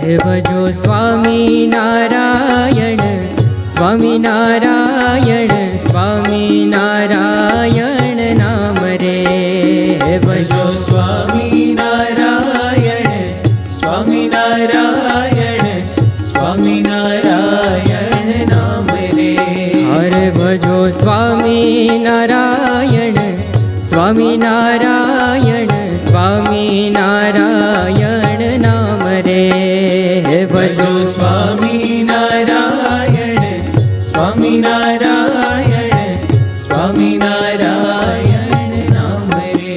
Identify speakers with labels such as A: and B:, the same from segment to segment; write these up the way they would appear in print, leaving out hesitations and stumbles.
A: હે ભજો સ્વામિનારાયણ સ્વામિનારાયણ સ્વામિનારાયણ નામ રે. હે ભજો
B: સ્વામિનારાયણ સ્વામિનારાયણ સ્વામિનારાયણ નામ રે.
A: હરે ભજો સ્વામિનારાયણ સ્વામિનારાયણ સ્વામિનારાયણ નામ રે. હે ભજો
B: સ્વામિનારાયણ સ્વામિનારાયણ સ્વામિનારાયણ નામ રે.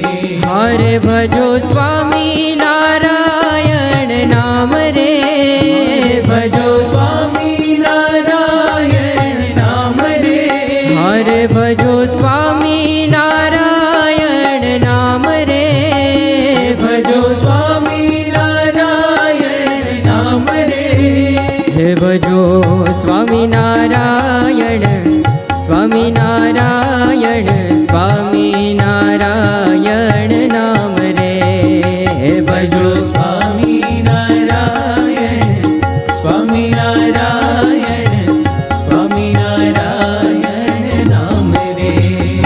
A: હરે ભજો સ્વામિનારાયણ નામ રે.
B: ભજો સ્વામિનારાયણ નામ રે.
A: હરે ભજો સ્વામિનારાયણ નામ રે.
B: ભજો સ્વામિનારાયણ નામ રે.
A: હે ભજો સ્વામિનારાયણ સ્વામિનારાયણ સ્વામિનારાયણ નામ રે. હે
B: ભજો
A: ભજો
B: સ્વામિનારાયણ સ્વામિનારાયણ સ્વામિનારાયણ નામ રે.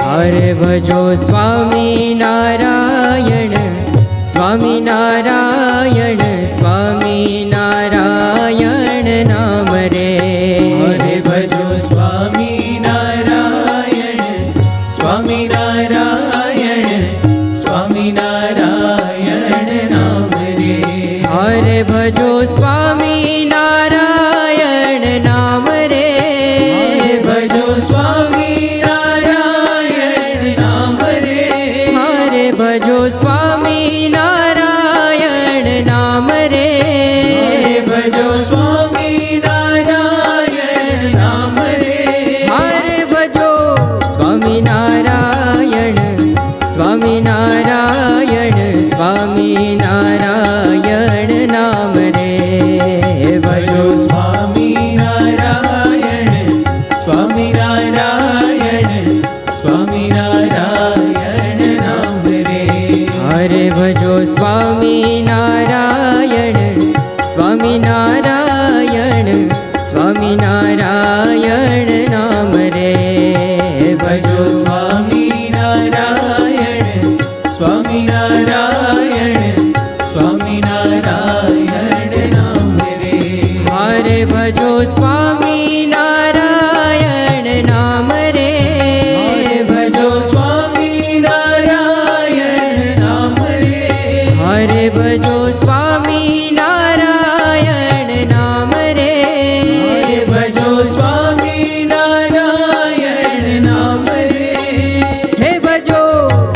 A: હરે ભજો સ્વામિનારાયણ સ્વામિનારાયણ સ્વામિનારાયણ નામ રે.
B: હરે ભજો સ્વામિનારાયણ સ્વામિનારાયણ સ્વામિનારાયણ નામ રે.
A: હરે ભજો સ્વામિનારાયણ નામ રે.
B: ભજો સ્વામિનારાયણ નામ રે.
A: હરે ભજો સ્વામિનારાયણ નામ રે.
B: ભજો સ્વામિનારાયણ નામ રે.
A: હરે ભજો સ્વામિનારાયણ સ્વામિનારાયણ સ્વામિનારાયણ નામ રે.
B: ભજો સ્વામિનારાયણ સ્વામિનારાયણ સ્વામિનારાયણ નામ રે.
A: હરે ભજો સ્વામિનારાયણ સ્વામિનારાયણ સ્વામિનારાયણ નામ રે.
B: ભજો સ્વામિનારાયણ સ્વામિનારાયણ સ્વામિનારાયણ નામ રે.
A: હરે ભજો સ્વામિનારાયણ નામ રે.
B: ભજો સ્વામિનારાયણ નામ રે.
A: હરે ભજો સ્વામિનારાયણ નામ રે.
B: ભજો સ્વામિનારાયણ નામ રે.
A: હે ભજો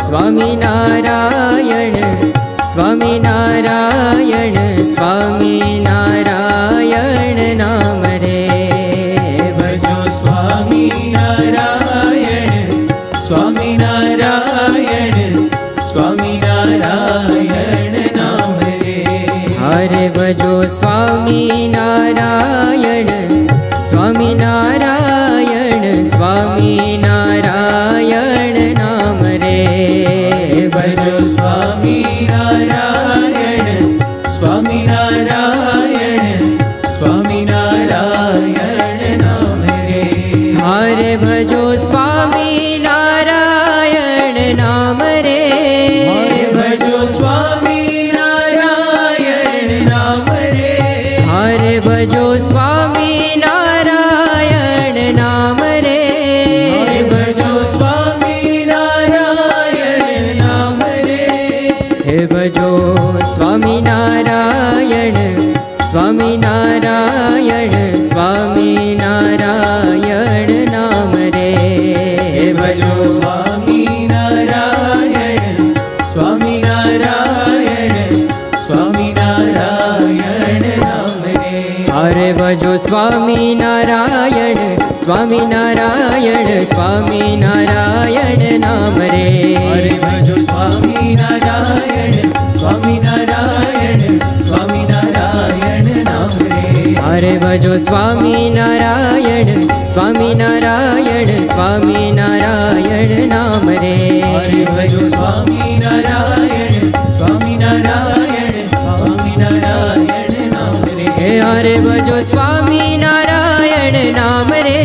A: સ્વામિનારાયણ સ્વામિનારાયણ સ્વામિનારાયણ નામ રે.
B: ભજો સ્વામિનારાયણ સ્વામિનારાયણ સ્વામિનારાયણ નામ રે.
A: હરે ભજો સ્વામિનારાયણ સ્વામિનારાયણ સ્વામિનારાયણ નામ રે.
B: ભજો સ્વામિનારાયણ સ્વામિનારાયણ સ્વામિનારાયણ નામ રે.
A: હરે ભજો સ્વામિનારાયણ નામ રે.
B: ભજો સ્વામિનારાયણ નામ રે.
A: હરે ભજો સ્વામિનારાયણ નામ રે.
B: ભજો સ્વામિનારાયણ નામ રે.
A: હે ભજો સ્વામિનારાયણ સ્વામિનારાયણ સ્વામિનારાયણ નામ રે.
B: ભજો સ્વામિનારાયણ સ્વામિનારાયણ સ્વામિનારાયણ નામ રે.
A: હરે ભજો સ્વામિનારાયણ સ્વામિનારાયણ સ્વામિનારાયણ નામ રે.
B: ભજો સ્વામિનારાયણ સ્વામિનારાયણ સ્વામિનારાયણ નામ રે.
A: હરે ભજો સ્વામિનારાયણ સ્વામિનારાયણ સ્વામિનારાયણ નામ રે.
B: ભજો સ્વામિનારાયણ સ્વામિનારાયણ સ્વામિનારાયણ નામ રે.
A: અરે ભજો સ્વામી નારાયણ નામ રે,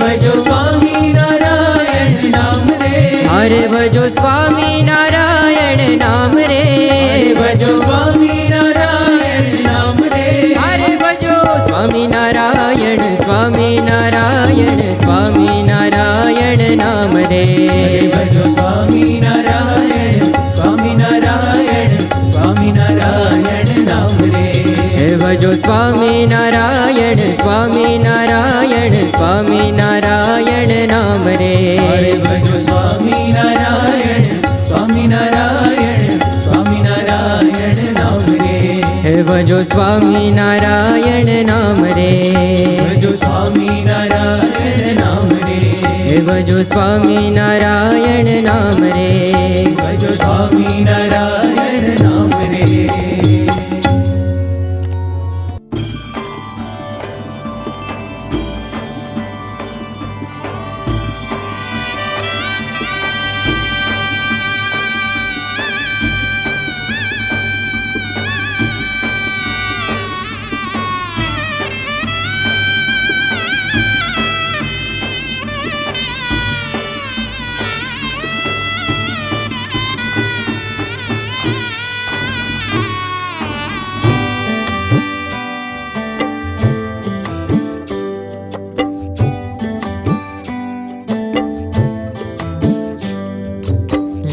B: ભજો સ્વામી નારાયણ નામ રે,
A: અરે ભજો સ્વામી નારાયણ નામ રે,
B: ભજો સ્વામી નારાયણ નામ રે,
A: અરે ભજો સ્વામી નારાયણ સ્વામી નારાયણ સ્વામી નારાયણ નામ રે,
B: ભજો સ્વામી નારાયણ સ્વામી નારાયણ સ્વામી નારાયણ નામ રે,
A: ભજો સ્વામી નારાયણ સ્વામી નારાયણ સ્વામી નારાયણ નામ રે,
B: ભજો સ્વામી નારાયણ સ્વામી નારાયણ સ્વામી નારાયણ નામ રે,
A: ભજો સ્વામી નારાયણ નામ રે,
B: ભજો સ્વામી નારાયણ નામ રે,
A: ભજો સ્વામી નારાયણ નામ રે,
B: ભજો સ્વામી નારાયણ નામ રે.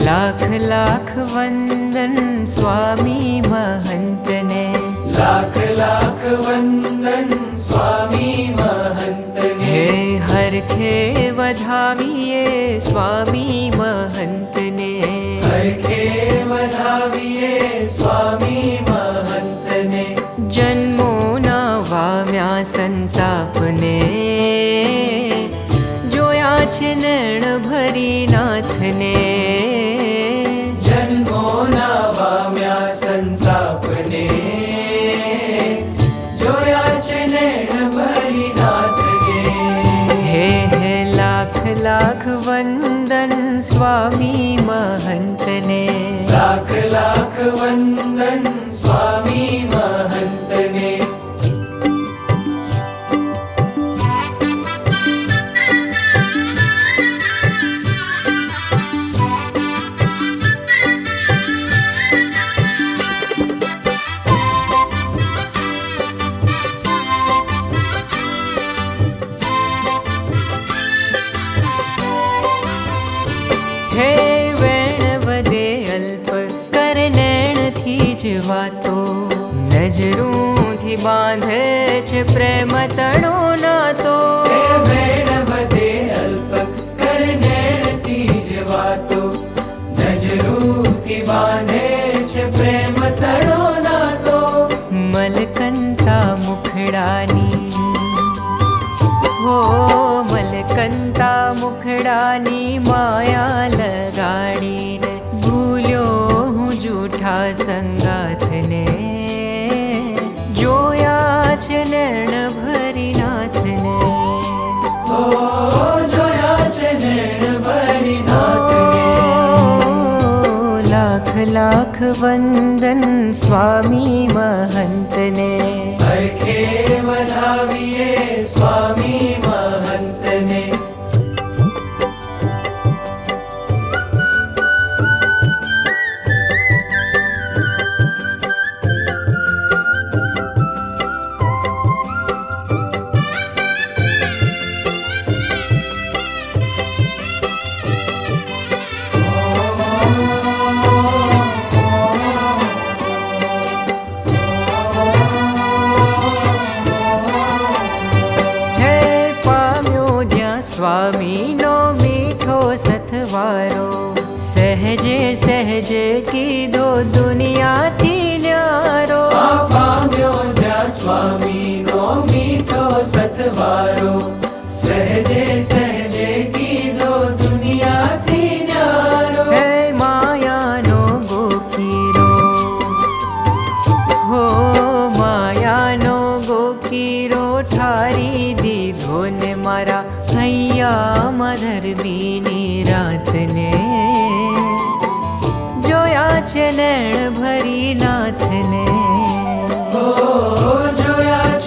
A: લાખ લાખ વંદન સ્વામી મહંતને,
B: લાખ લાખ વંદન સ્વામી મહંતને,
A: હે હરખે વધાવીએ સ્વામી મહંતને,
B: હરખે વધાવીએ સ્વામી મહંતને,
A: જન્મોના વાવ્યા સંતાપને, જોયા છે નૈણ ભરી નાથને,
B: જન્મોના વામ્યા સંતાપને, જોયા છે નૈણ ભરી નાથને,
A: હે હે લાખ લાખ વંદન સ્વામી મહંતને,
B: લાખ લાખ વંદન સ્વામી મહંતને,
A: હે વેણ વધે અલ્પ કર નૈણથી જ વાતો, નજરૂથી બાંધે છે પ્રેમ તણો નાતો,
B: હે વેણ વધે અલ્પ કર નૈણથી જ વાતો, નજરૂથી બાંધે છે પ્રેમ તણો નાતો,
A: મલકંતા મુખડાની, હો મલકંતા મુખડાની માયા લગાડીને, ભૂલ્યો હું જૂઠા સંગાથને, જોયા છે નૈણ ભરી નાથને,
B: ઓ જોયા છે નૈણ ભરી નાથને,
A: લાખ લાખ વંદન સ્વામી મહંતને,
B: હરખે વધાવીએ સ્વામી મહંતને,
A: સ્વામીનો મીઠો સથવારો, સહેજે સહેજે કીધો દુનિયાથી ન્યારો,
B: પામ્યો જ્યાં સ્વામીનો મીઠો સથવારો, સહેજે સહેજે કીધો દુનિયાથી ન્યારો,
A: હે માયાનો ગોકીરો, હો માયાનો ગોકીરો ઠારી દીધો ને મારા હૈયામાં ધરબીની રાતને, જોયા છે નૈણ ભરી નાથને,
B: જોયા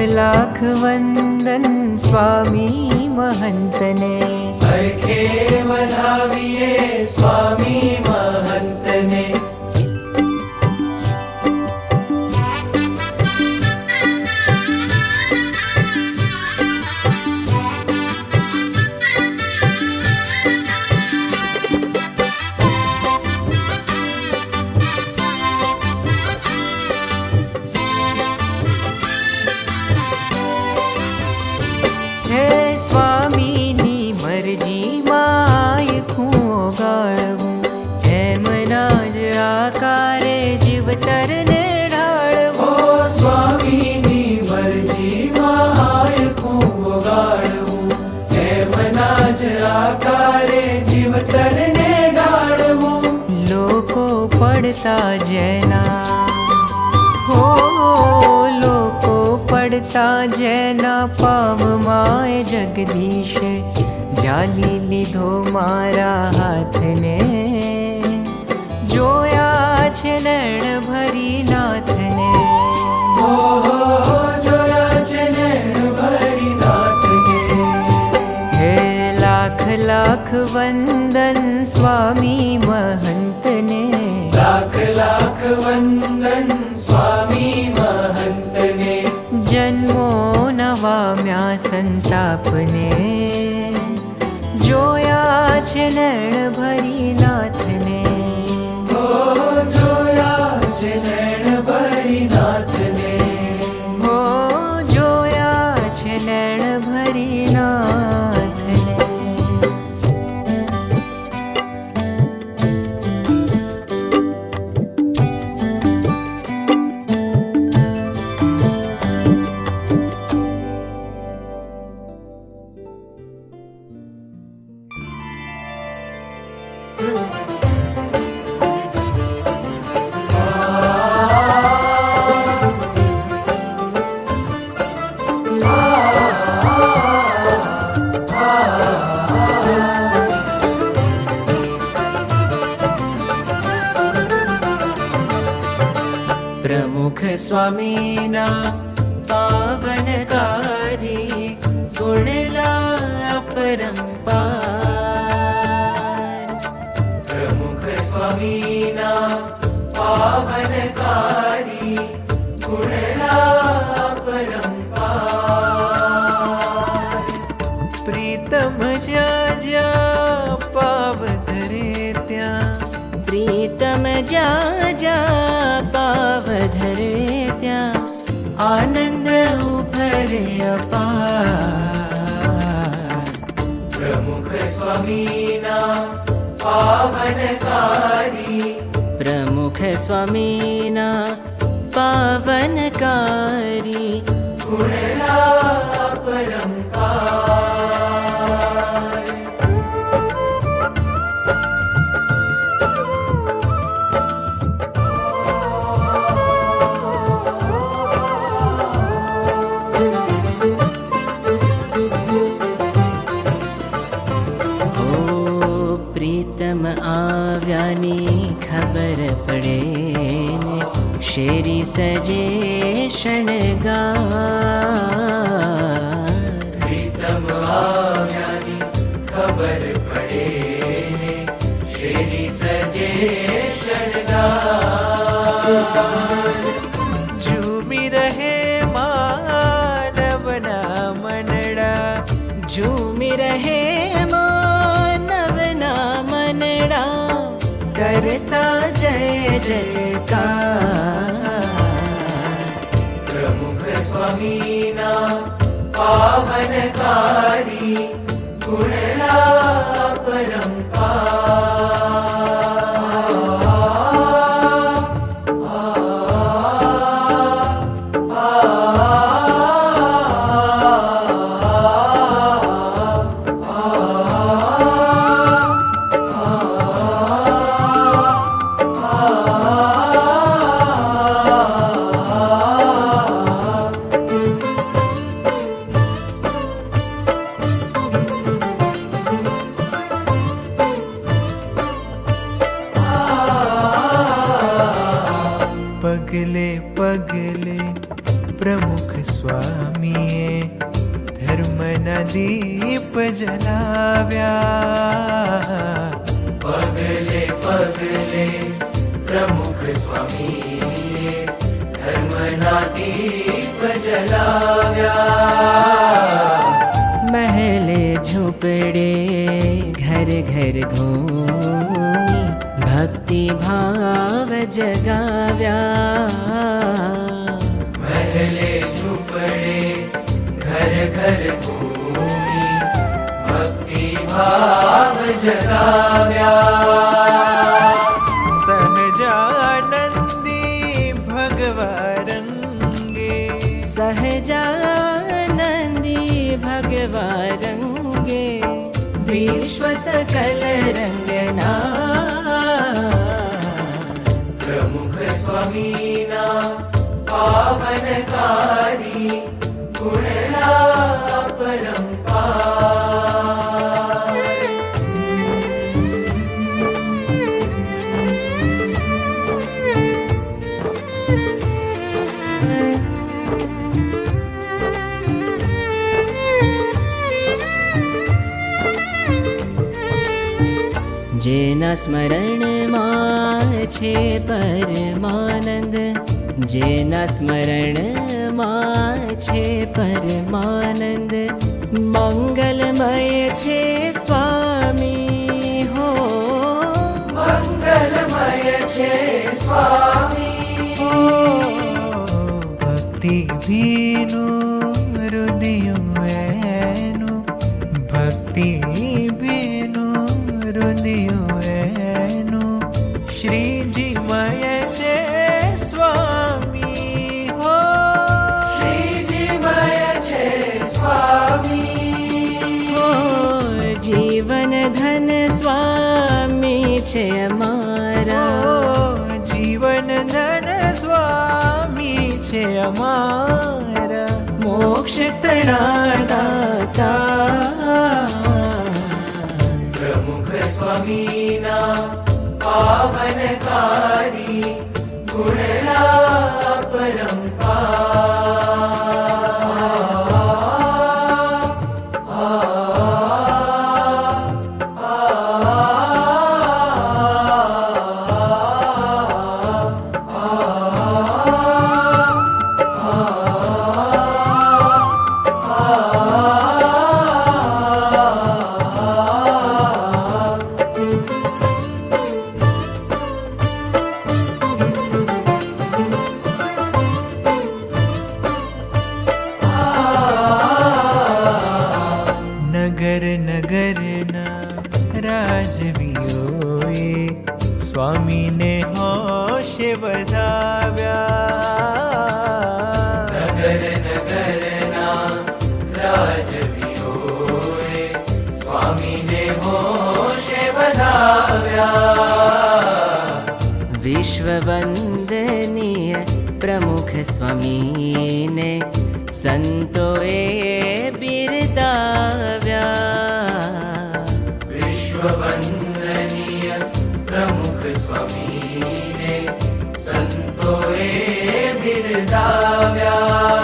A: लाख वंदन स्वामी महंतने।
B: हरखे વધાવીએ સ્વામી મહંતને.
A: હે સ્વામીની મરજીમાં આયખું ઓગાળવું, એમના જ આકારે જીવતરને ઢાળવું.
B: ઓ સ્વામીની મરજીમાં આયખું વગાડવું, એમના જ આકારે જીવતરને ઢાળવું.
A: લોકો પડતા જેના હો, લોકો પડતા જેના પાવમાં જગદીશે જાલી લીધો મારા હાથને. જોયા છે નૈણ ભરી નાથને.
B: ઓહો જોયા છે નૈણ ભરી નાથને.
A: હે લાખ લાખ વંદન સ્વામી મહંતને.
B: લાખ લાખ વંદન સ્વામી મહંતને.
A: જન્મો નવામ્યા સંતાપને. જોયા છે નૈણ ભરી નાથને.
B: ઓ જોયા છે નૈણ ભરી નાથને.
A: હો જોયા છે નૈણ ભરી નાથને. પ્રમુખ સ્વામીના પાવનકારી ગુણલા અપરંપાર.
B: પ્રમુખ સ્વામીના પાવનકારી ગુણલા પરંપાર.
A: પ્રીતમ જ્યાં જ્યાં પાવ ધરે ત્યાં, પ્રીતમ જ્યાં જ્યાં પાવ ધરે ત્યાં આનંદ ઉભરે અપાર.
B: પ્રમુખ સ્વામીના પાવનકારી
A: પ્રમુખ સ્વામીના પાવનકારી
B: ગુણલા પરંપાર.
A: ઓ પ્રીતમ આવ્યાની ખબર પડે ને શેરી સજે શણગાર.
B: પ્રીતમ આવ્યાની ખબર પડે ને શેરી સજે શણગાર.
A: ઝૂમી રહે માનવના મનડા, ઝૂમી રહે માનવના મનડા કરતા જય જયકાર.
B: પ્રમુખ સ્વામીના પાવનકારી ગુણલા
A: પગલે પગલે
C: પ્રમુખ સ્વામીએ ધર્મના દીપ જલાવ્યા.
B: પગલે પગલે પ્રમુખ સ્વામીએ ધર્મના દીપ જલાવ્યા.
A: महले झूपड़े घर घर घूमी भक्ति भाव जगाव्या.
B: महले ઝૂંપડે ઘર ઘર ઘૂમી ભક્તિ ભાવ જગાવ્યા.
C: સહજાનંદી ભગવા રંગે
A: सहजानंदी भगवा रंगे विश्व सकल रंगना.
B: પ્રમુખ સ્વામીના પાવનકારી ગુણલા પરંપાર.
A: જેના સ્મરણમાં છે પરમાનંદ, જેના સ્મરણમાં છે પરમાનંદ, મંગલમય છે સ્વામી હો.
B: મંગલમય છે સ્વામી.
C: ભક્તિ ભીનું હૃદયું એનું, ભક્તિ ભીનું હૃદયું એનું, શ્રીજીમય છે સ્વામી હો.
B: શ્રીજીમય છે સ્વામી.
A: હો જીવન ધન સ્વામી છે અમારા.
C: જીવન ધન સ્વામી છે અમારા.
A: મોક્ષ તણાદાતા.
B: પ્રમુખ સ્વામીના પાવનકારી ગુણલા
C: નગર નગરના રાજવીઓએ સ્વામીને હોશે વધાવ્યા.
B: નગર નગરના રાજવીઓએ સ્વામીને હોશે વધાવ્યા.
A: વિશ્વવંદનીય પ્રમુખ સ્વામીને સંતોએ બિરદાવ્યા.
B: વિશ્વવંદનીય પ્રમુખ સ્વામીને સંતોએ બિરદાવ્યા.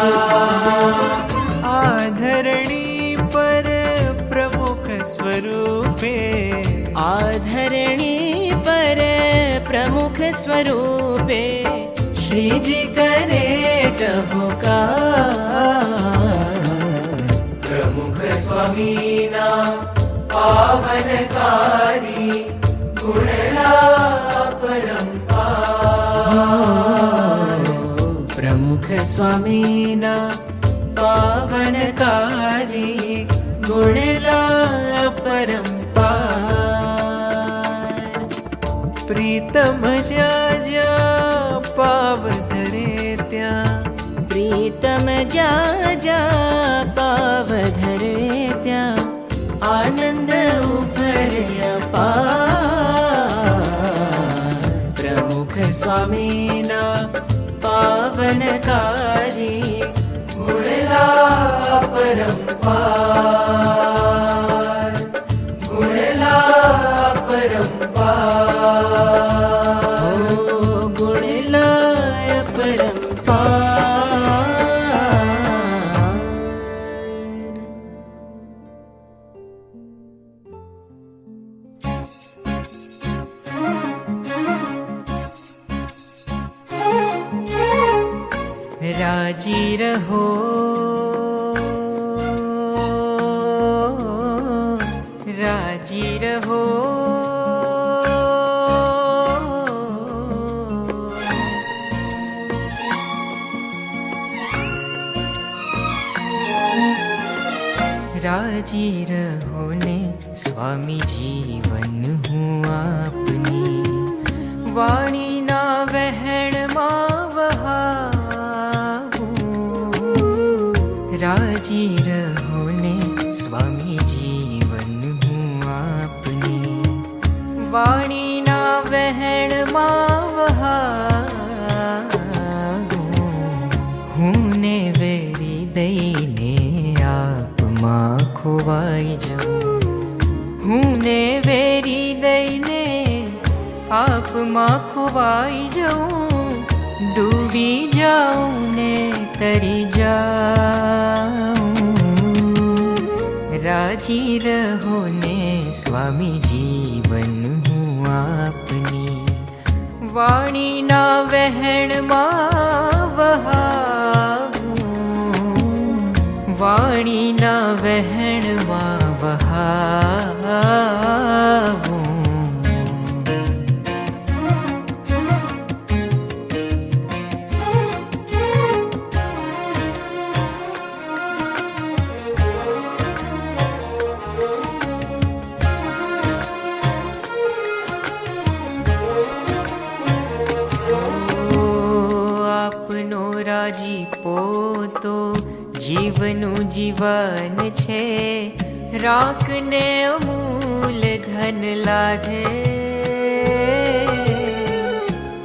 C: આધરણી પર પ્રમુખ સ્વરૂપે,
A: આધરણી પર પ્રમુખ સ્વરૂપે શ્રીજી કરે ટહુકાર.
B: પ્રમુખ સ્વામીના પાવનકારી ગુણલા પરંપાર.
A: પ્રમુખ સ્વામીના પાવનકારી ગુણલા પરંપાર.
C: પ્રીતમ જ્યાં જ્યાં પાવ ધરે ત્યાં,
A: પ્રીતમ જા જા પાવ ધરે ત્યાં આનંદ ઉભરે અપાર. પ્રમુખ સ્વામીના પાવનકારી
B: ગુણલા પરંપાર. ગુણલા પરંપાર.
A: ગુણલાય પરંપાર. રાજી રહો, રાજી રહો. રાજી રહો ને સ્વામી જીવન હું આપની વાણીના વહેણમાં વહાવું. રાજી રહો ને સ્વામી જીવન હું આપની વાણીના વહેણમાં વહાવું. હું ને વેરી દઈને આપમાં ખોવાઈ જાઉં, હું ને વેરી દઈને આપમાં ખોવાઈ જાઉં. ડૂબી જાઉં ને તરી જાઉં. રાજી રહો ને સ્વામી જીવન હું આપની વાણીના વહેણમાં વહાવું. વાણીના વહેણમાં વહાવું. રાજીપો તો જીવનું જીવન છે, રાખને અમૂલ ધન લાધે.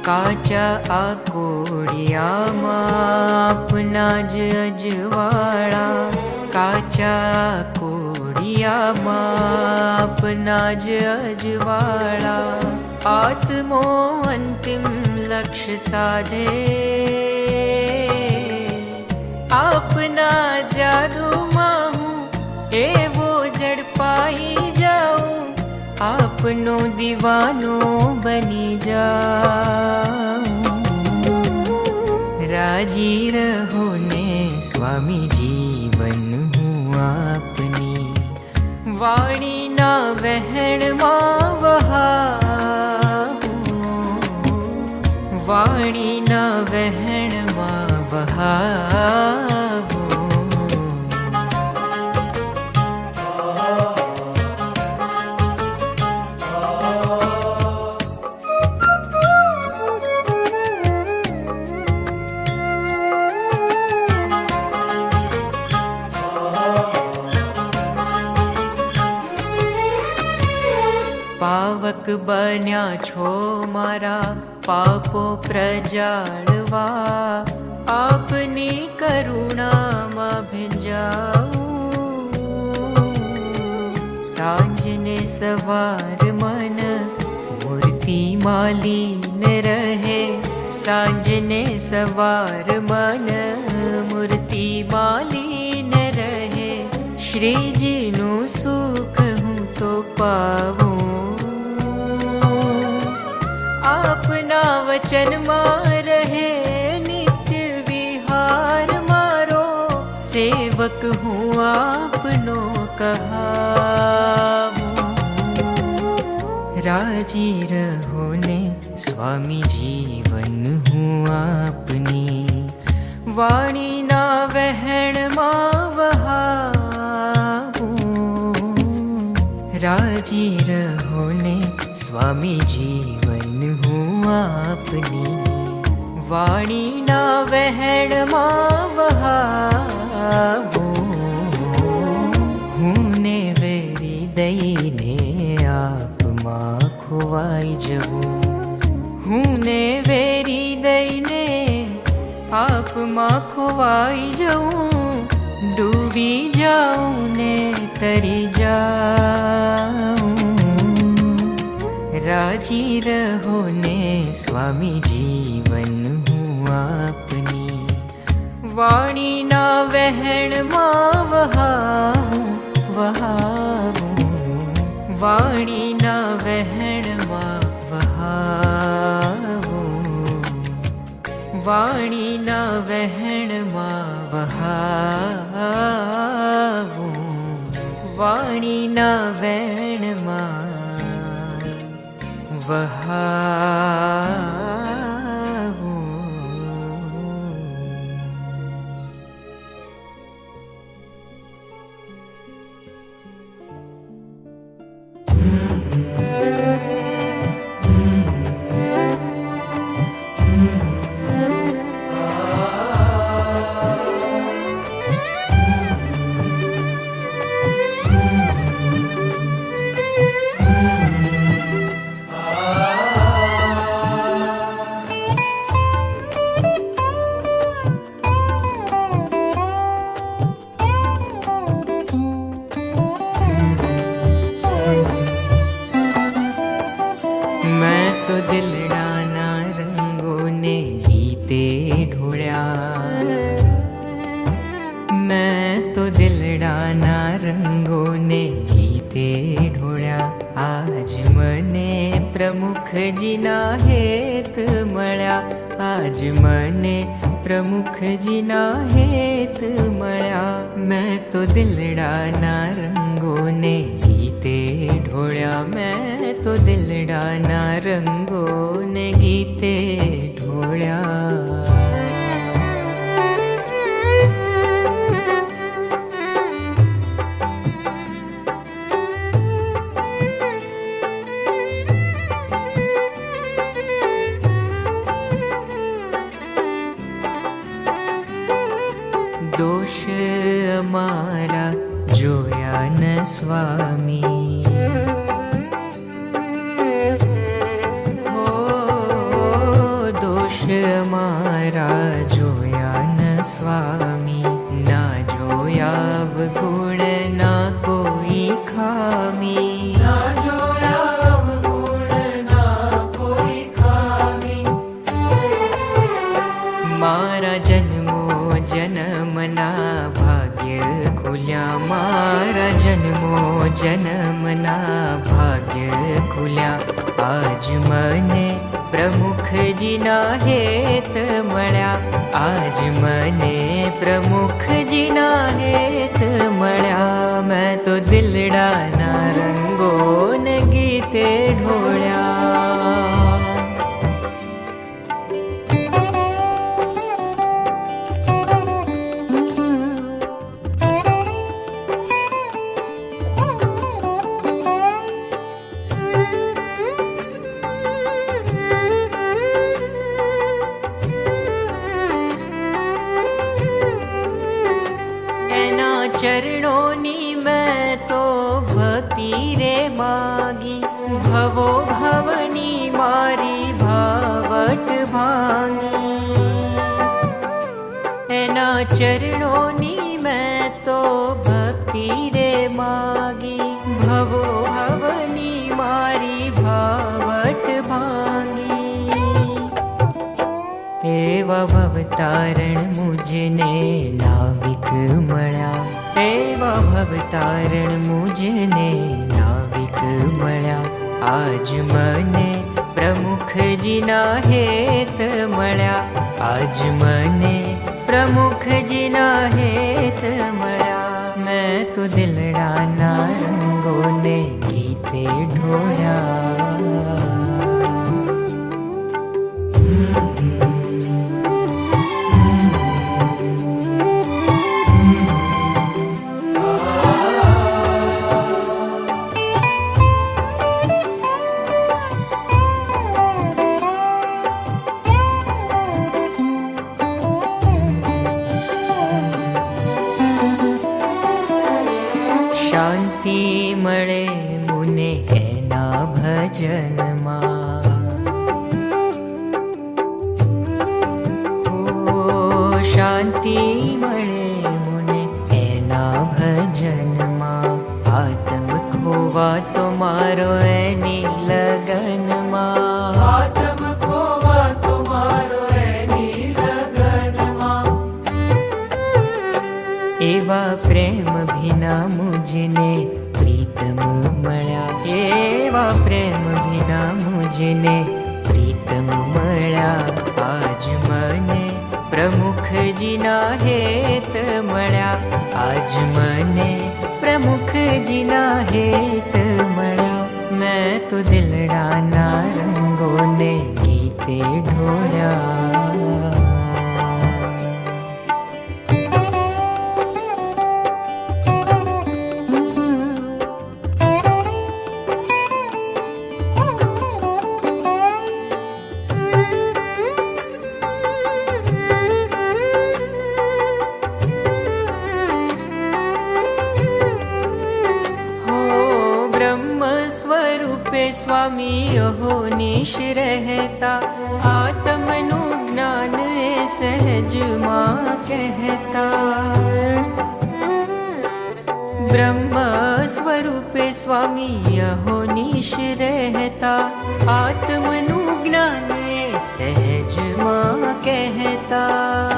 A: કાચા આ કોડિયામાં આપના જ અજવાળા, કાચા કોડિયામાં આપના જ અજવાળા. આત્મો અંતિમ લક્ષ્ય સાધે, આપના જાદુમાં હું એવો ઝડપાઈ જાઉં. આપનો દીવાનો બની જાઉં. રાજી રહો ને સ્વામી જીવન હું આપની વાણીના વહેણમાં વહાવું. વાણીના વહેણમાં વહાવું. પાવક બન્યા છો મારા પાપો પ્રજાળવા. આપની કરુણામાં ભીંજાવું. સાંજને સવાર મન મૂર્તિમાં લીન રહે. સાંજને સવાર મન મૂર્તિમાં લીન રહે. શ્રીજીનું સુખ હું તો પાવું. આપના વચનમાં રહે નિત્ય વિહાર મારો. સેવક હું આપનો કહાવું. રાજી રહો ને સ્વામી જીવન હું આપની વાણીના વહેણમાં વહાવું. રાજી રહો ને સ્વામી જીવન હું આપની વાણીના વહેણમાં વહાવું. હું ને વેરી દઈને આપમાં ખોવાઈ જવું. હું ને વેરી દઈને આપમાં ખોવાઈ જવું. ડૂબી જાઉં ને તરી જાઉં. રાજી રહો ને સ્વામી જીવન હું આપની વાણીના વહેણમાં વહાવું. વહાવું. વાણીના વહેણમાં વહાવું. વાણીના વહેણમાં વહાવું, વાણીના વહેણમાં વહાવું. मैं तो दिलડાના રંગોને ગીતે ઢોળ્યા, मैं तो દિલડાના રંગોને ગીતે ઢોળ્યા. આજ મને પ્રમુખજીના હેત મળ્યા, આજ મને પ્રમુખજીના હેત મળ્યા. मैं तो દિલડાના રંગોને ગીતે ઢોળ્યા, मैं तो દિલડાના રંગોને ગીતે ઢોળ્યા. दोष અમારા જોયા ન સ્વામી, હો દોષ અમારા જોયા ન સ્વામી. ના જોયા અવગુણ ના કોઈ ખામી,
B: ના જોયા અવગુણ ના કોઈ ખામી.
A: મારા જન્મો જન્મના ભાગ્ય ખુલ્યા, મારા જન્મો જન્મના ભાગ્ય ખુલ્યા. આજ મને પ્રમુખજીના હેત મળ્યા, આજ મને પ્રમુખજીના હેત મળ્યા. मैं तो દિલડાના રંગોને ગીતે ઢોળ્યા. ચરણોની મેં તો ભક્તિ રે માગી, ભવો ભવની મારી ભાવટ ભાંગી. એના ચરણોની મેં તો ભક્તિ રે માગી, ભવો ભવની મારી ભાવટ ભાંગી. એવા ભવતારણ મુજને નાવિક મળ્યા, એવા ભવતારણ મુજને નાવિક મળ્યા. આજ મને પ્રમુખજીના હેત મળ્યા, આજ મને પ્રમુખજીના હેત મળ્યા. मैं तो દિલડાના રંગોને ગીતે ઢોળ્યા. શાંતિ મળે મુને એના ભજનમાં, શાંતિ મળે મુને એના ભજનમાં. આત્મ ખોવા તો મારો એની લગનમાં,
B: આત્મ ખોવા તો મારો એની લગનમાં.
A: એવા પ્રેમ ભીના મુજને પ્રીતમ મળ્યા, એવા પ્રેમ ભીના મુજને પ્રીતમ મળ્યા. આજ મને પ્રમુખજીના હેત મળ્યા. આજ મને પ્રમુખજીના હેત મળ્યા. મેં તો દિલડાના રંગોને ગીતે ઢોળ્યા. સ્વામી અહોનિશ રહેતા. આત્મનું જ્ઞાન એ સહજમાં કહેતા. બ્રહ્મ સ્વરૂપે સ્વામી અહોનિશ રહેતા. આત્મનું જ્ઞાન એ સહજમાં કહેતા.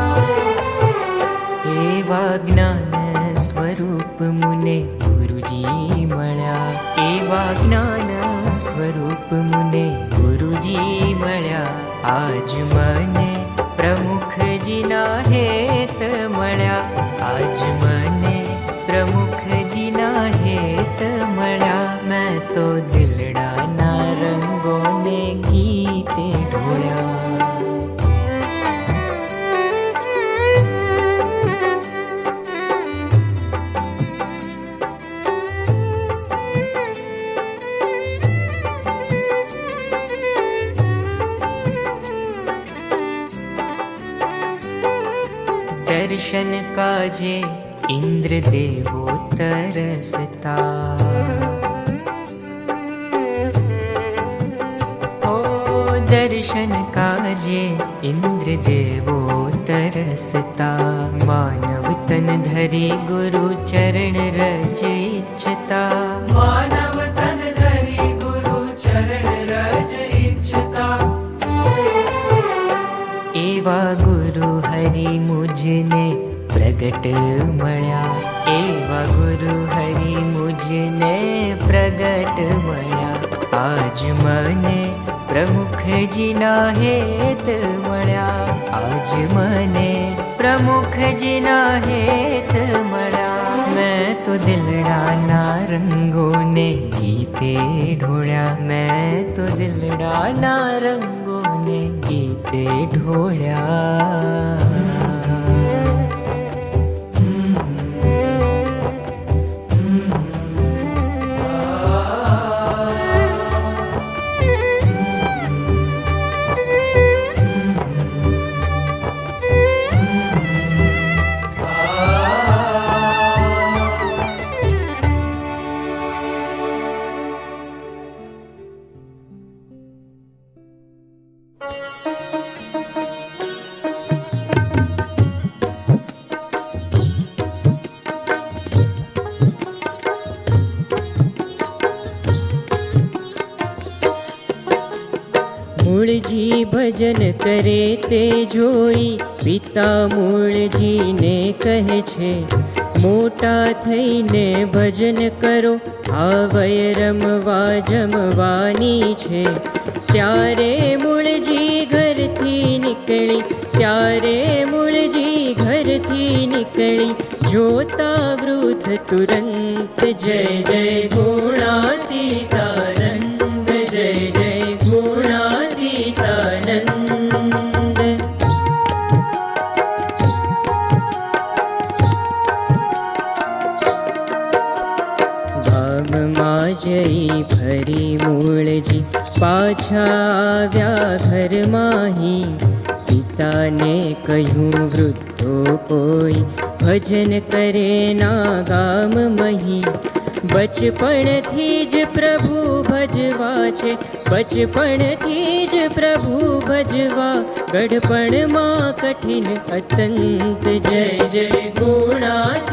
A: એવા જ્ઞાન સ્વરૂપ મુને ગુરુજી મળ્યા. એવા જ્ઞાન સ્વરૂપ મુને ગુરુજી મળ્યા. આજ મને પ્રમુખજીના હેત મળ્યા. આજ મને પ્રમુખજીના હેત મળ્યા. મેં તો દિલડાના રંગોને ગીતે ઢોળ્યા. દર્શન કાજે ઇન્દ્ર દેવો તરસતા. ઓ દર્શન કાજે ઇન્દ્ર દેવો તરસતા. માનવ તન ધરી ગુરુ ચરણ રજ ઈચ્છતા.
B: માનવ તન ધરી ગુરુ ચરણ રજ ઈચ્છતા.
A: એવા ગુરુ હરિ મુજને પ્રગટ મળ્યા. એવા ગુરુ હરિ મુજને પ્રગટ મળ્યા. આજ મને પ્રમુખજીના હેત મળ્યા. આજ મને પ્રમુખજીના હેત મળ્યા. મેં તો દિલડાના રંગોને ગીતે ઢોળ્યા. મેં તો દિલડાના રંગોને ગીતે ઢોળ્યા. મૂળજી ભજન કરે તે જોઈ પિતા મૂળજીને કહે છે. મોટા થઈને ભજન કરો આ વય રમવા જમવાની છે. ત્યારે મૂળજી ઘરથી નીકળી. ત્યારે મૂળજી ઘરથી નીકળી. જોતા વૃદ્ધ તુરંત જય જય ગુણાતીતાનંદ. જય જય ગુણાતીતાનંદ. ગામમાં જઈ ફરી મૂળજી પાછા આવ્યા ઘરમાંહી. પિતાને કહ્યું વૃદ્ધો કોઈ ભજન કરે ના ગામમહી. બચપણથી જ પ્રભુ ભજવા છે. બચપણથી જ પ્રભુ ભજવા. ગઢપણમાં કઠિન અત્યંત. જય જય ગુણાતીતાનંદ.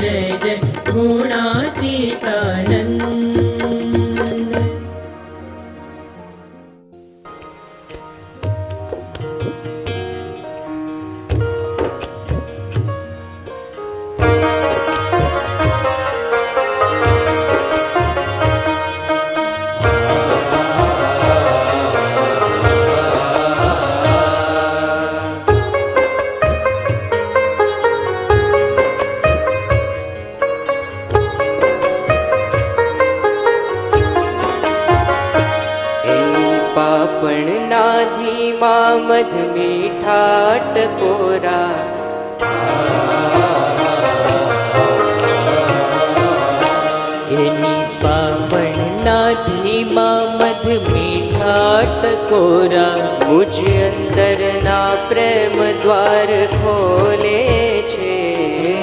A: જય જય ગુણાતીતાનંદ. મધ મીઠા ટકોરા. એની પાપણના ધીમા મધ મીઠા ટકોરા. મુજ અંતરના પ્રેમ દ્વાર ખોલે છે.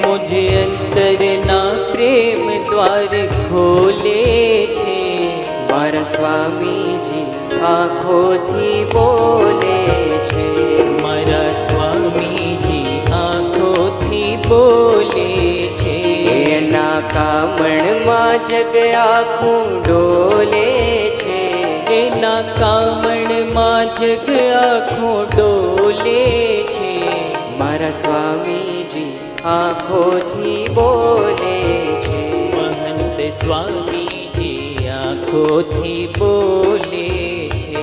A: મુજ અંતરના પ્રેમ દ્વાર ખોલે છે. મારા સ્વામીજી આંખોથી બોલે છે. મારા સ્વામીજી આંખોથી બોલે છે. એના કામણમાં જગ આખું ડોલે છે. એના કામણમાં જગ આખું ડોલે છે. મારા સ્વામીજી આંખોથી બોલે છે. મહંત સ્વામીજી આંખોથી બોલે છે.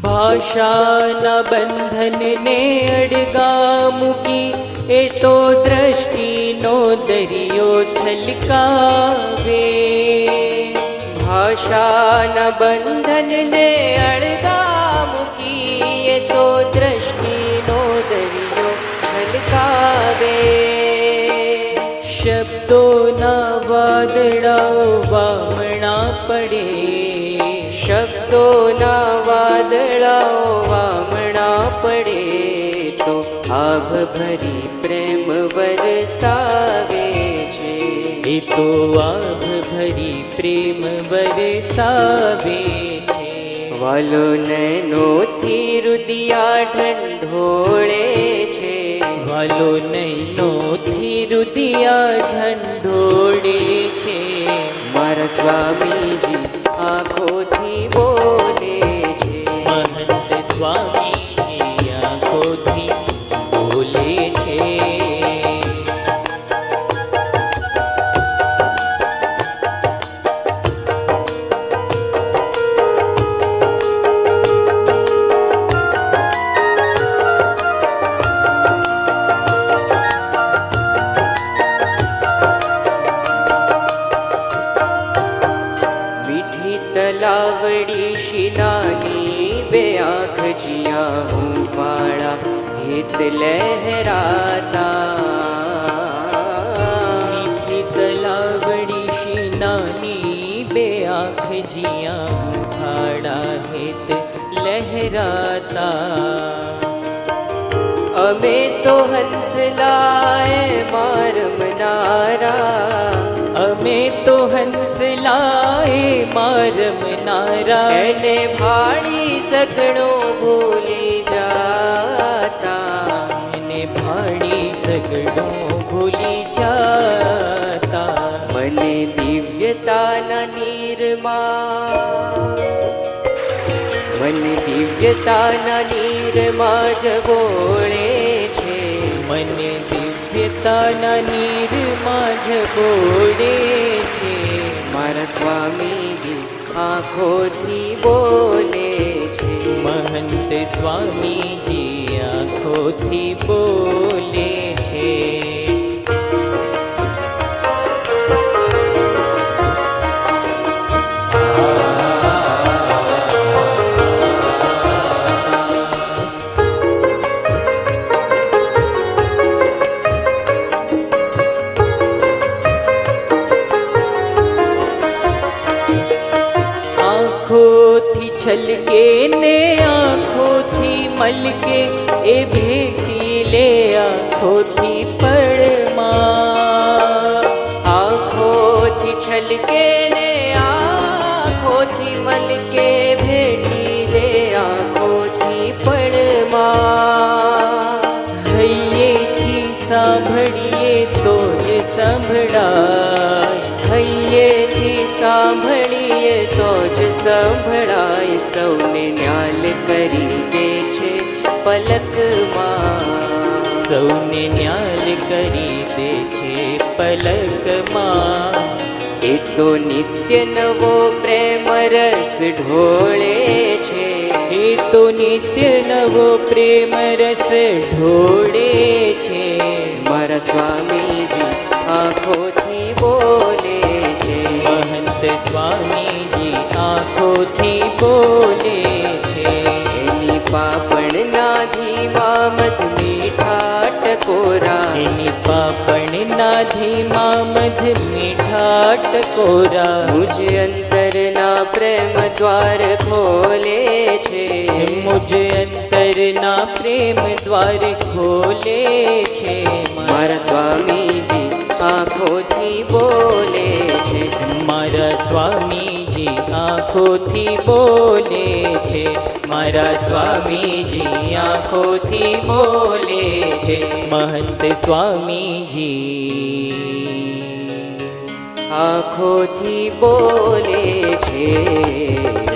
A: ભાષાના બંધનને અડગા મૂકી એ તો દ્રષ્ટિનો દરિયો છલકાવે. ભાષાના બંધનને અડગા મૂકી એ તો દ્રષ્ટિનો દરિયો છલકાવે. શબ્દોના વાદળાઓ વામણા પડે. શબ્દોના વાદળાઓ વામણા પડે તો આભ ભરી પ્રેમ વરસાવે છે. એ તો આભ ભરી પ્રેમ વરસાવે છે. વાલો નૈનોથી રુદિયા ઢંઢોળે છે. વાલો નૈનોથી રુદિયા ઢંઢોળે છે. મારા સ્વામીજી આંખોથી બોલે છે. મહંત સ્વામીજી આંખોથી બોલે છે. તલાવડી શિનાની બે આંખ જીયા હું ફાળા હિત લહેરાતા. મીઠી તલાવડી શિનાની બે આંખ જીયા હું ફાળા હિત લહેરાતા. અમે તો હંસલાએ મારમનારા. અમે તો હંસલાએ મારમનારા. એને ભાડી સગણો ભૂલી જાતા. એને ભાડી સગણો ભૂલી જાતા. મને દિવ્યતાના નીરમાં મને દિવ્યતાના નીરમાં જગોળે છે. મને દિવ્યતાના નીરમાં જગોળે છે. મારા સ્વામીજી આંખોથી બોલે છે. મહંત સ્વામીજી આંખોથી બોલે છે. આંખોથી છલકે ને આંખોથી મલકે એ ભેટી લે આંખોથી પડમાં. આંખોથી છલકે ને આંખોથી મલકે ભેટી લે આંખોથી પડમાં. હૈયેથી સાંભળીએ તો જ સંભળાય. હૈયેથી સાંભળીએ તો જ સંભળાય. સૌને ન્યાલ કરી દે છે પલકમાં. સૌને ન્યાલ કરી દે છે પલકમાં. એ તો નિત્ય નવો પ્રેમ રસ ઢોળે છે. એ એ તો નિત્ય નવો પ્રેમ રસ ઢોળે છે.
B: મારા સ્વામીજી આંખોથી બોલે છે.
A: મહંત સ્વામીજી આંખોથી બોલે છે.
B: એની પાપણના ધીમા મધ મીઠા ટકોરા.
A: એની પાપણના ધીમા મધ મીઠા ટકોરા.
B: મુજ અંતરના પ્રેમ દ્વાર ખોલે છે.
A: મુજ અંતરના પ્રેમ દ્વાર ખોલે છે.
B: મારા સ્વામીજી આંખોથી બોલે છે.
A: મારા સ્વામીજી આંખોથી બોલે છે. મારા સ્વામીજી આંખોથી બોલે છે. મહંત સ્વામીજી
B: આંખોથી બોલે છે.